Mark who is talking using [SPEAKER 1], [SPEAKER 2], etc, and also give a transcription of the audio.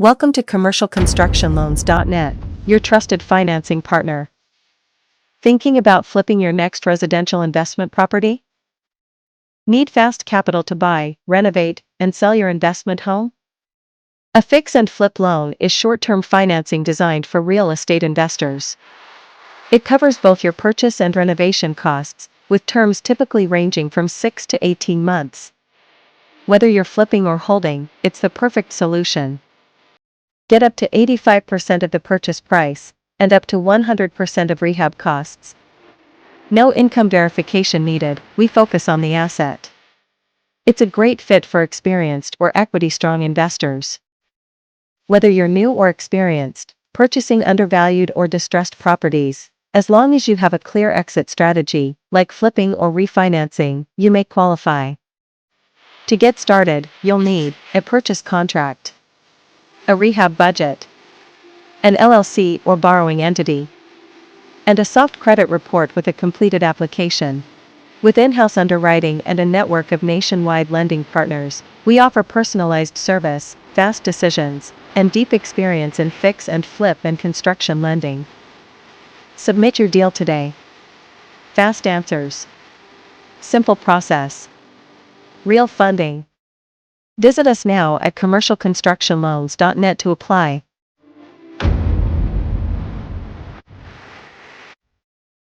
[SPEAKER 1] Welcome to commercialconstructionloans.net, your trusted financing partner. Thinking about flipping your next residential investment property? Need fast capital to buy, renovate, and sell your investment home? A fix and flip loan is short-term financing designed for real estate investors. It covers both your purchase and renovation costs, with terms typically ranging from 6 to 18 months. Whether you're flipping or holding, it's the perfect solution. Get up to 85% of the purchase price, and up to 100% of rehab costs. No income verification needed, we focus on the asset. It's a great fit for experienced or equity-strong investors. Whether you're new or experienced, purchasing undervalued or distressed properties, as long as you have a clear exit strategy, like flipping or refinancing, you may qualify. To get started, you'll need a purchase contract, a rehab budget, an LLC or borrowing entity, and a soft credit report with a completed application. With in-house underwriting and a network of nationwide lending partners, we offer personalized service, fast decisions, and deep experience in fix and flip and construction lending. Submit your deal today. Fast answers. Simple process. Real funding. Visit us now at commercialconstructionloans.net to apply.